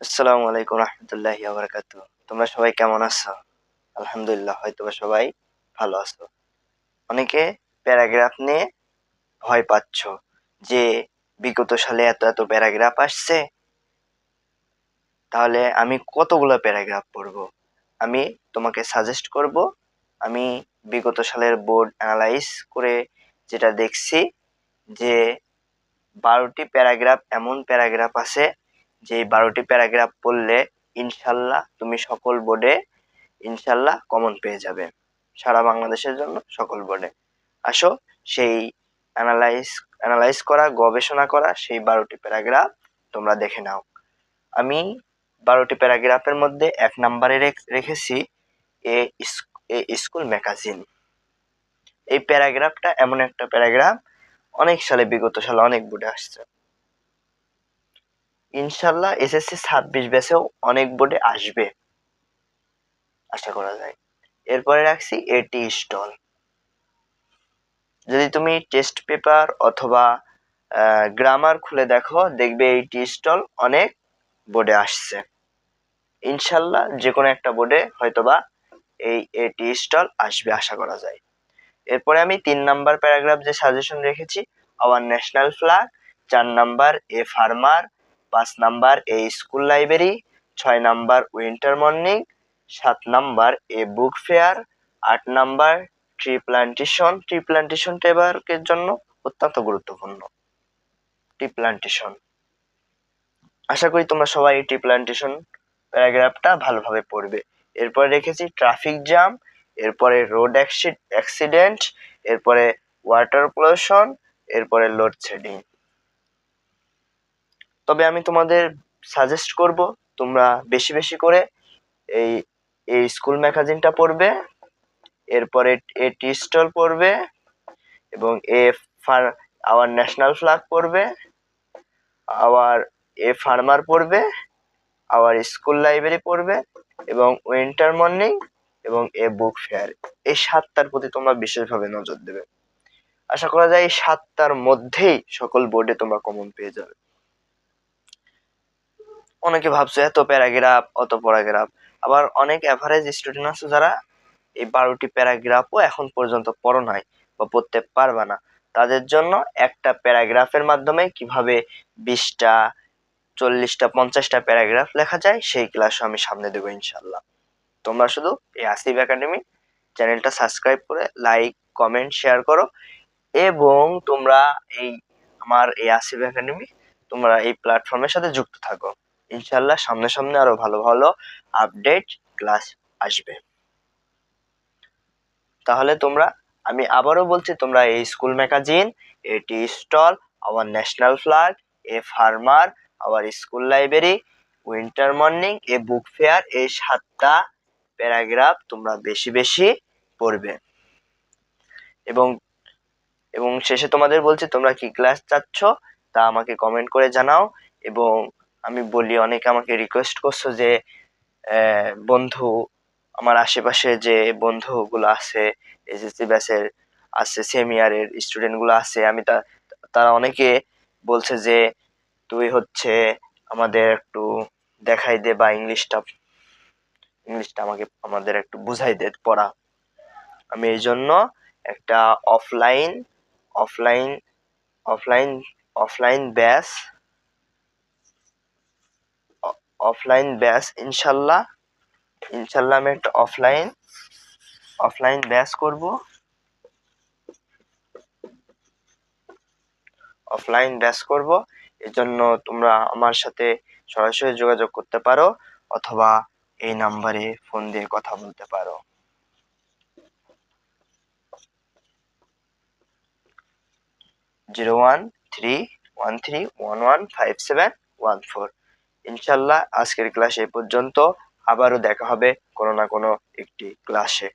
আসসালামু আলাইকুম রহমতুল্লাহি ওয়া বারাকাতুহু। তোমরা সবাই কেমন আছো? আলহামদুলিল্লাহ, হয়তোবা সবাই ভালো আছো। অনেকে প্যারাগ্রাফ নিয়ে ভয় পাচ্ছ যে বিগত সালে এত এত প্যারাগ্রাফ আসছে, তাহলে আমি কতগুলো প্যারাগ্রাফ পড়বো? আমি তোমাকে সাজেস্ট করব, আমি বিগত সালের বোর্ড অ্যানালাইজ করে যেটা দেখছি যে 12টি প্যারাগ্রাফ এমন প্যারাগ্রাফ আছে যে 12টি প্যারাগ্রাফ পড়লে ইনশাল্লাহ তুমি সকল বোর্ডে ইনশাল্লাহ কমন পেয়ে যাবে, সারা বাংলাদেশের জন্য সকল বোর্ডে। আসো সেই অ্যানালাইজ করা, গবেষণা করা সেই 12টি প্যারাগ্রাফ তোমরা দেখে নাও। আমি 12টি প্যারাগ্রাফের মধ্যে 1 নম্বরে রেখেছি এ স্কুল ম্যাগাজিন। এই প্যারাগ্রাফটা এমন একটা প্যারাগ্রাফ অনেক সালে, বিগত সালে অনেক বোর্ডে আসছে। ইনশাল্লাহ এসএসসি 26 ব্যাচেও অনেক বোর্ডে আসবে আশা করা যায়। এরপরে রাখছি এটি স্টল। যদি তুমি টেস্ট পেপার অথবা গ্রামার খুলে দেখো, দেখবে এটি স্টল অনেক বোর্ডে আসছে। ইনশাল্লাহ যে কোনো একটা বোর্ডে হয়তোবা এই এটি স্টল আসবে আশা করা যায়। এরপরে আমি 3 নাম্বার প্যারাগ্রাফ যে সাজেশন রেখেছি, our national flag. 4 number a farmer. 5 number a school library. 6 number winter morning. 7 number a book fair. 8 number tree plantation. Tree প্লান্টেশনটা এবারের জন্য অত্যন্ত গুরুত্বপূর্ণ। ট্রি প্লান্টেশন, আশা করি তোমরা সবাই এই ট্রি প্লান্টেশন প্যারাগ্রাফটা ভালোভাবে পড়বে। এরপরে রেখেছি ট্রাফিক জ্যাম, এরপরে রোড অ্যাক্সিডেন্ট, এরপরে ওয়াটার পলিউশন, এরপরে লোডশেডিং। তবে আমি তোমাদের সাজেস্ট করব তোমরা বেশি বেশি করে এই এই স্কুল ম্যাগাজিনটা পড়বে, এরপরে এ টি স্টল পড়বে, এবং আওয়ার ন্যাশনাল ফ্ল্যাগ পড়বে, আওয়ার এ ফার্মার পড়বে, আওয়ার স্কুল লাইব্রেরি পড়বে, এবং উইন্টার মর্নিং এবং এ বুক ফেয়ার। এই 7টার প্রতি তোমরা বিশেষভাবে নজর দেবে। আশা করা যায় এই 7টার মধ্যেই সকল বোর্ডে তোমরা কমন পেয়ে যাবে। অনেকে ভাবছো এত প্যারাগ্রাফ, অত প্যারাগ্রাফ, আবার অনেক এভারেজ স্টুডেন্ট আছে যারা এই 12টি প্যারাগ্রাফও এখন পর্যন্ত পড়ো নাই বা পড়তে পারবা না। তাদের জন্য একটা প্যারাগ্রাফের মাধ্যমে কিভাবে 20টা, 40টা, 50টা প্যারাগ্রাফ লেখা যায় সেই ক্লাসও আমি সামনে দেবো ইনশাল্লাহ। তোমরা শুধু এই আসিফ একাডেমি চ্যানেলটা সাবস্ক্রাইব করে লাইক, কমেন্ট, শেয়ার করো, এবং তোমরা এই আমার এই আসিফ একাডেমি তোমরা এই প্ল্যাটফর্মের সাথে যুক্ত থাকো। ইনশাল্লাহ সামনে সামনে আরো ভালো ভালো আপডেট ক্লাস আসবে। তাহলে তোমরা, আমি আবারও বলছি, তোমরা এই school magazine, a tea stall, our national flag, a farmer, our school library, winter morning, a book fair, এই 7টা প্যারাগ্রাফ তোমরা বেশি বেশি পড়বে। এবং এবং শেষে তোমাদের বলছি তোমরা কি ক্লাস চাচ্ছ তা আমাকে কমেন্ট করে জানাও। এবং আমি বলি, অনেকে আমাকে রিকোয়েস্ট করছো যে বন্ধু, আমার আশেপাশে যে বন্ধুগুলো আছে, এসএসসি ব্যাচের আছে, সেম ইয়ারের স্টুডেন্ট গুলো আছে, আমি তারা অনেকে বলছে যে তুই হচ্ছে আমাদের একটু দেখাই দে, বা ইংলিশটা আমাদের একটু বুঝাই দে পড়া। আমি এই জন্য একটা offline offline offline offline batch offline batch ইনশাল্লাহ আমি একটা অফলাইন ব্যাচ করব। এর জন্য তোমরা আমার সাথে সরাসরি যোগাযোগ করতে পারো, অথবা এই নাম্বারে ফোন দিয়ে কথা বলতে পারো। 013131157114। ইনশাল্লাহ আজকের ক্লাস এই পর্যন্ত। আবারও দেখা হবে কোনো না কোনো একটি ক্লাসে।